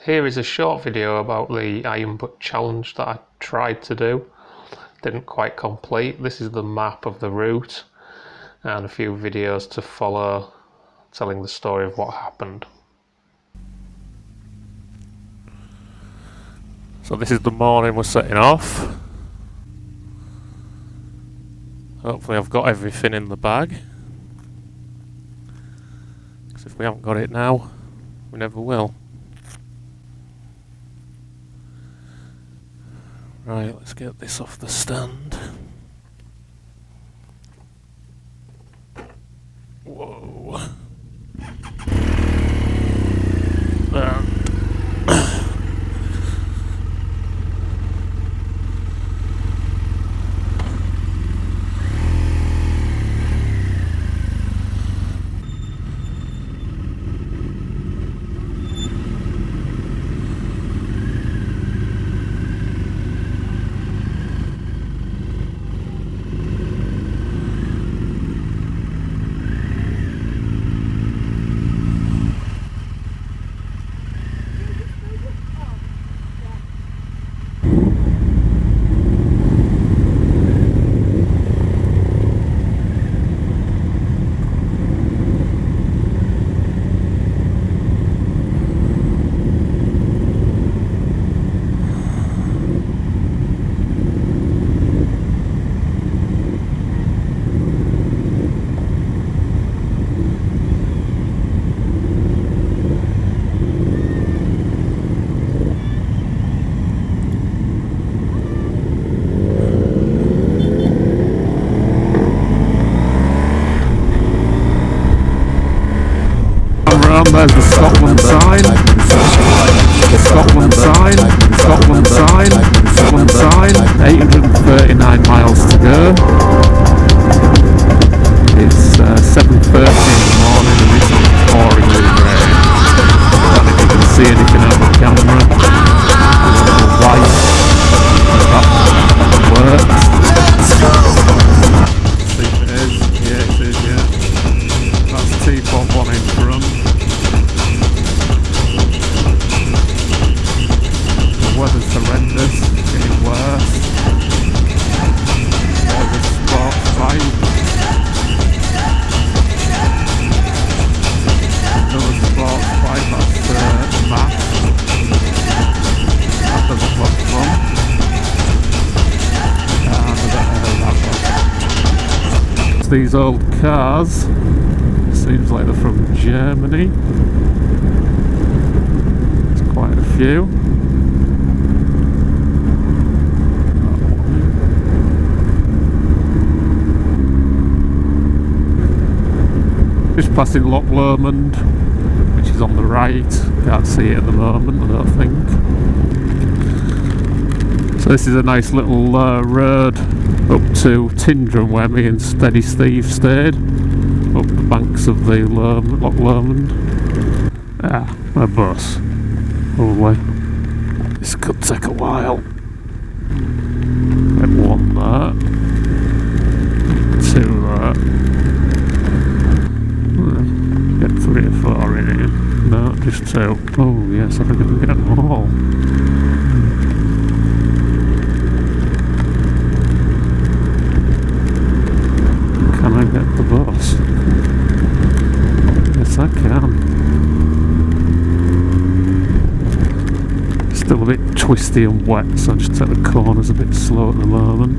Here is a short video about the iron butt challenge that I tried to do. Didn't quite complete. This is the map of the route and a few videos to follow telling the story of what happened. So this is the morning we're setting off. Hopefully I've got everything in the bag, because if we haven't got it now, we never will. Right, let's get this off the stand. Whoa. There's the Scotland sign, the Scotland sign, Scotland sign, Scotland sign, 839 miles to go. It's 7:30 in the morning and it's pouring with rain. I don't know if you can see anything out of the camera. The white, that works. See if it is, yeah it is, yeah. That's Teapot one in front. The weather's horrendous, getting worse. There's a sports bike. Another sports bike, that's Matt. That doesn't look fun. And I don't know that one. It's these old cars. Seems like they're from Germany. There's quite a few. Just passing Loch Lomond, which is on the right. Can't see it at the moment, I don't think. So this is a nice little road up to Tindrum, where me and Steady Steve stayed, up the banks of the Loch Lomond. Ah, a bus. Lovely. This could take a while. Get one there. Two there. Get 3 or 4 in here. No, just 2. Oh yes, I think I can get them all. Can I get the bus? Yes I can. Still a bit twisty and wet, so I just take the corners a bit slow at the moment.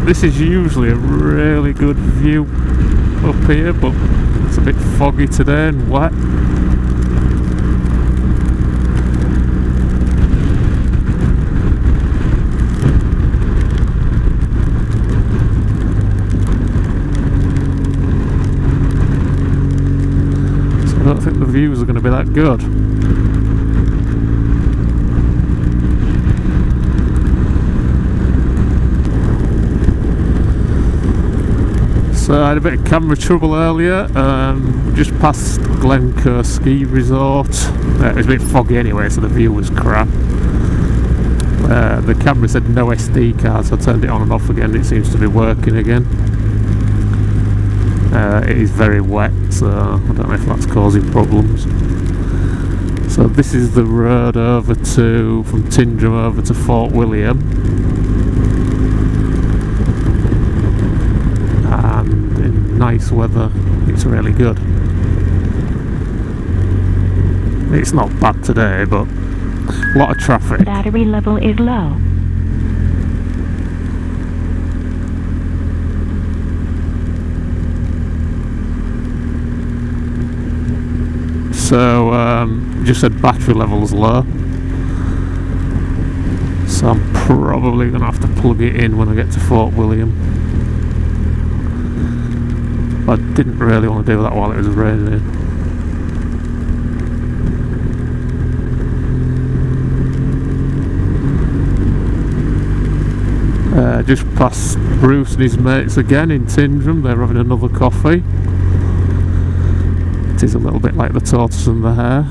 This is usually a really good view up here, but it's a bit foggy today and wet. So I don't think the views are going to be that good. So I had a bit of camera trouble earlier, just past Glencoe Ski Resort. It was a bit foggy anyway, so the view was crap. The camera said no SD card, so I turned it on and off again. It seems to be working again. It is very wet, so I don't know if that's causing problems. So this is the road over to, from Tindrum over to Fort William, and in nice weather it's really good. It's not bad today, but a lot of traffic. Battery level is low. So just said battery level's low, so I'm probably going to have to plug it in when I get to Fort William. I didn't really want to do that while it was raining. Just past Bruce and his mates again in Tindrum. They're having another coffee. It is a little bit like the tortoise and the hare.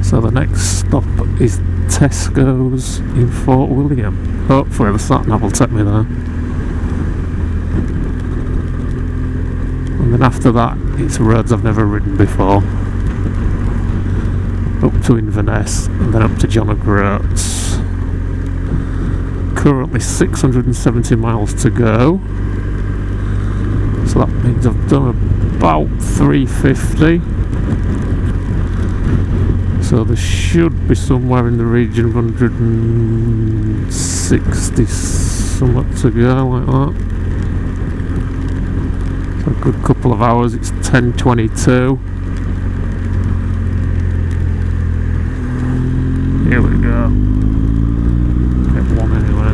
So the next stop is Tesco's in Fort William. Hopefully the sat-nav will take me there. And then after that it's roads I've never ridden before. Up to Inverness and then up to John of Groats. Currently 670 miles to go. So that means I've done about 350. So there should be somewhere in the region of 160 something to go, like that. So a good couple of hours. It's 10:22. Here we go. Get one anyway.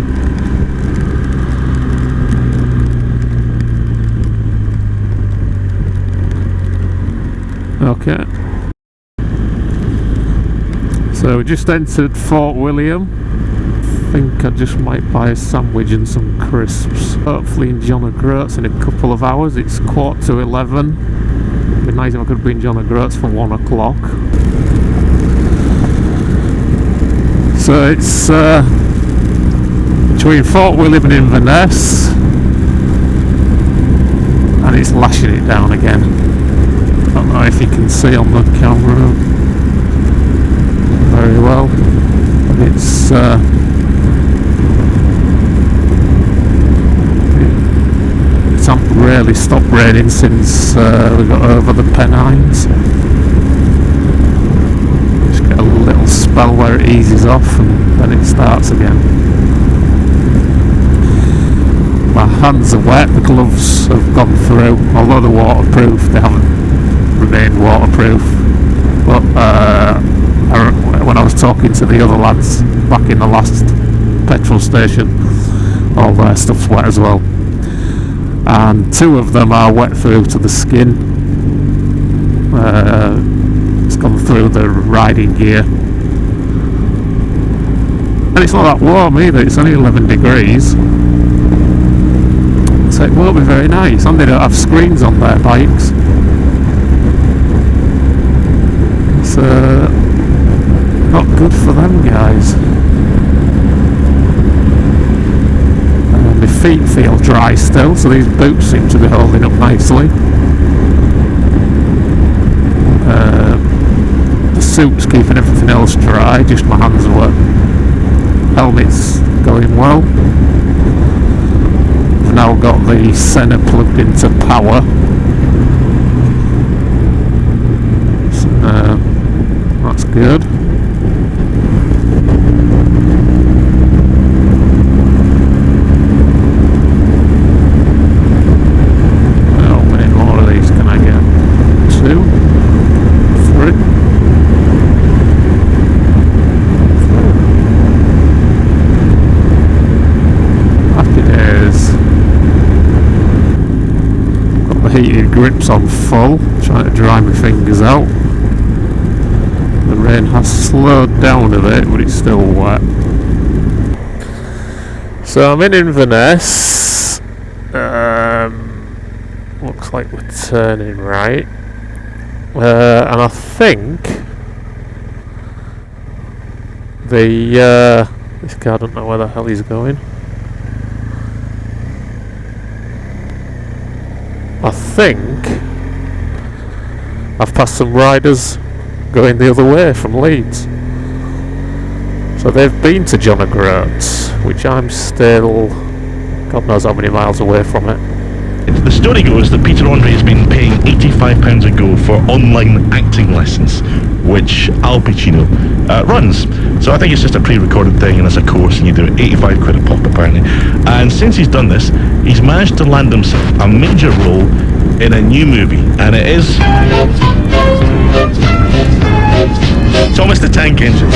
Okay. So we just entered Fort William. I think I just might buy a sandwich and some crisps. Hopefully in John of Groats in a couple of hours. It's 11:15. It'd be nice if I could be in John of Groats for 1 o'clock. So it's between Fort William and Inverness, and it's lashing it down again. I don't know if you can see on the camera very well, but it's hasn't really stopped raining since we got over the Pennines. Just get a little spell where it eases off and then it starts again. My hands are wet, the gloves have gone through, although they're waterproof, they haven't remained waterproof. But when I was talking to the other lads back in the last petrol station, all their stuff's wet as well. And 2 of them are wet through to the skin. It's gone through the riding gear. And it's not that warm either, it's only 11 degrees. So it won't be very nice. And they don't have screens on their bikes. It's not good for them guys. My feet feel dry still, so these boots seem to be holding up nicely. The suit's keeping everything else dry, just my hands are wet. Helmet's going well. I've now got the Senna plugged into power. So, that's good. heated grips on full, trying to dry my fingers out. The rain has slowed down a bit, but it's still wet. So I'm in Inverness. Looks like we're turning right. And I think this guy doesn't know where the hell he's going. I think I've passed some riders going the other way from Leeds. So they've been to John Groats, which I'm still God knows how many miles away from it. The story goes that Peter Andre has been paying £85 a go for online acting lessons, which Al Pacino runs. So I think it's just a pre-recorded thing, and it's a course, and you do it 85 quid a pop apparently. And since he's done this, he's managed to land himself a major role in a new movie, and it is Thomas the Tank Engine.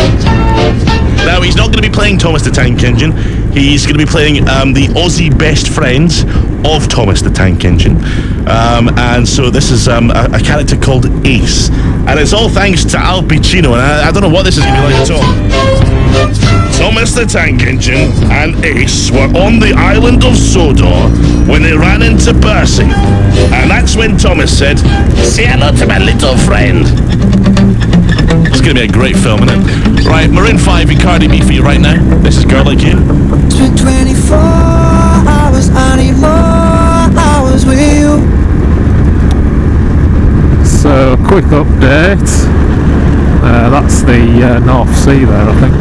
Now, he's not going to be playing Thomas the Tank Engine. He's going to be playing the Aussie best friends of Thomas the Tank Engine. And so this is a character called Ace. And it's all thanks to Al Pacino. And I don't know what this is going to be like at all. Thomas the Tank Engine and Ace were on the island of Sodor when they ran into Percy. And that's when Thomas said, "Say hello to my little friend." It's going to be a great film, isn't it? Right, Maroon 5 and Cardi B for you right now. This is Girl Like You. It's been 24 hours, I need more hours with you. So, quick update. That's the North Sea there, I think.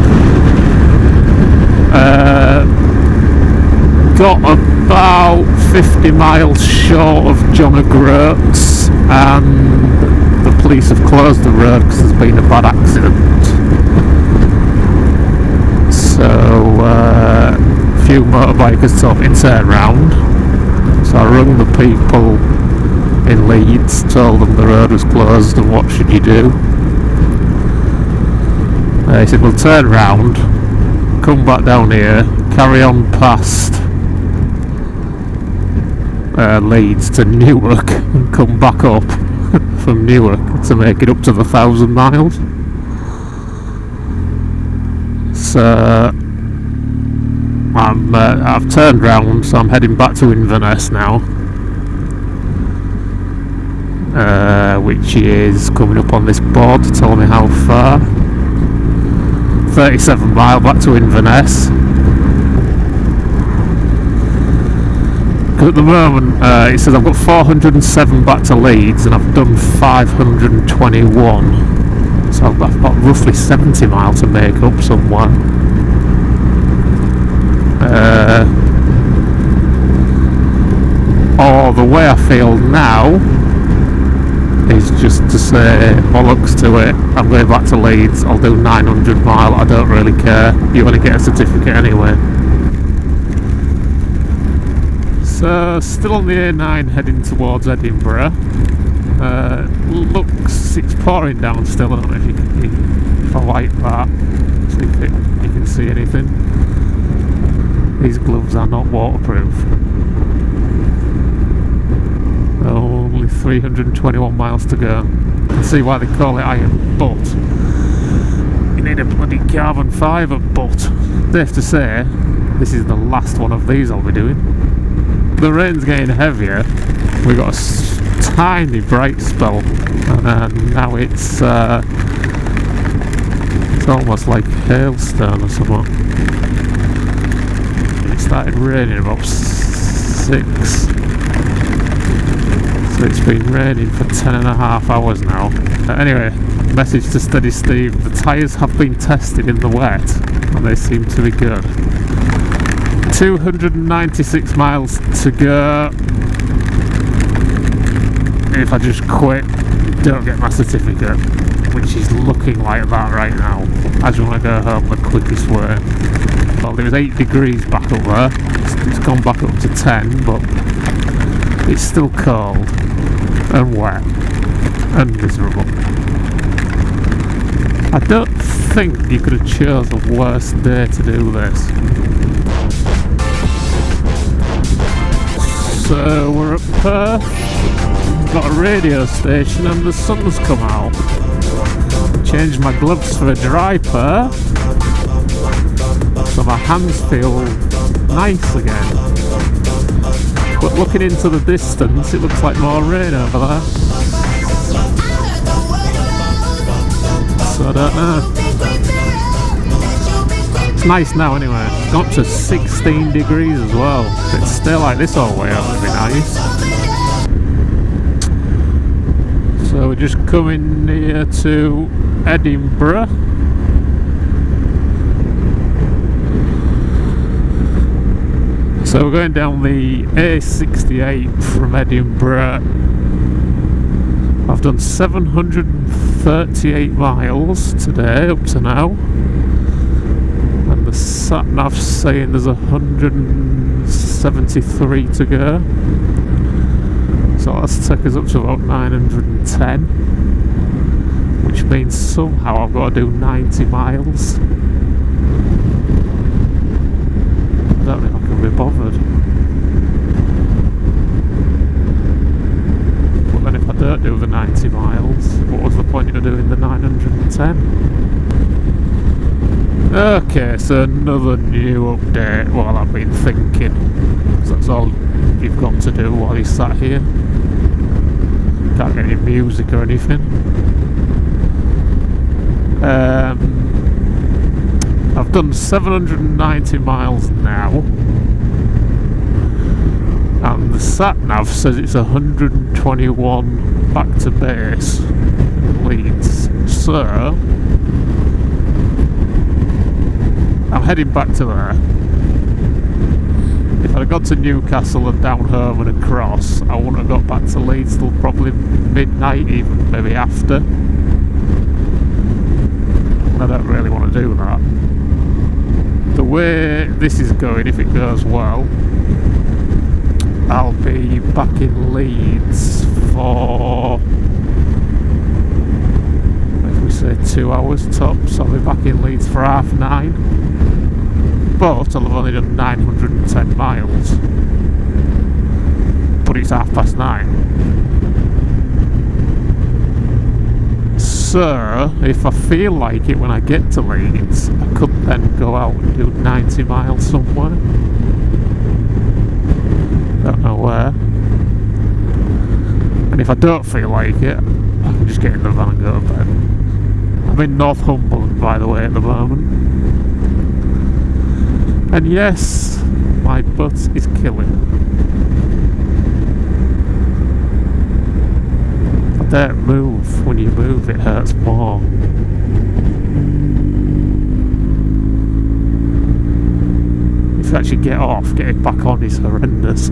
Got about 50 miles short of John Groats, and the police have closed the road because there's been a bad accident. So a few motorbikers told me to turn round. So I rung the people in Leeds, told them the road was closed and what should you do. They said, well, turn round, come back down here, carry on past Leeds to Newark and come back up from Newark to make it up to the 1,000 miles. So I've turned round, so I'm heading back to Inverness now, which is coming up on this board to tell me how far. 37 mile back to Inverness. At the moment, it says I've got 407 back to Leeds, and I've done 521. So I've got roughly 70 miles to make up somewhere. Or the way I feel now is just to say bollocks to it. I'm going back to Leeds. I'll do 900 mile. I don't really care. You want to get a certificate anyway. So, still on the A9 heading towards Edinburgh. Looks, it's pouring down still. I don't know if I like that. See if you can see anything. These gloves are not waterproof. Only 321 miles to go. You can see why they call it iron butt. You need a bloody carbon fibre butt. Safe to say, this is the last one of these I'll be doing. The rain's getting heavier. We got a tiny bright spell, and now it's almost like hailstone or something. It started raining about 6. So it's been raining for 10.5 hours now. Anyway, message to Steady Steve. The tyres have been tested in the wet, and they seem to be good. 296 miles to go. If I just quit, don't get my certificate, which is looking like that right now. I just want to go home the quickest way. Well, there was 8 degrees back up there. It's gone back up to 10, but it's still cold and wet and miserable. I don't think you could have chose a worse day to do this. So we're at Perth. got a radio station and the sun's come out. Changed my gloves for a dry pair, so my hands feel nice again. But looking into the distance, it looks like more rain over there. So I don't know. It's nice now anyway. It's gone up to 16 degrees as well. If it's still like this all the way up, it'd be nice. So we're just coming near to Edinburgh. So we're going down the A68 from Edinburgh. I've done 738 miles today up to now, and the sat nav's saying there's 173 to go. So that's take us up to about 910, which means somehow I've got to do 90 miles. I don't think I can be bothered. But then if I don't do the 90 miles, what was the point of doing the 910? Okay, so another new update while I've been thinking. So that's all you've got to do while you sat here. Can't get any music or anything. I've done 790 miles now, and the sat nav says it's 121 back to base in Leeds. So I'm heading back to there. If I'd have got to Newcastle and down home and across, I wouldn't have got back to Leeds till probably midnight, even maybe after. I don't really want to do that. The way this is going, if it goes well, I'll be back in Leeds for, if we say 2 hours tops, I'll be back in Leeds for 9:30. But I'll have only done 910 miles. But it's 9:30. So, if I feel like it when I get to Leeds, I could then go out and do 90 miles somewhere. Don't know where. And if I don't feel like it, I can just get in the van and go to bed. I'm in Northumberland, by the way, at the moment. And yes, my butt is killing. Don't move. When you move, it hurts more. If you actually get off, getting back on is horrendous.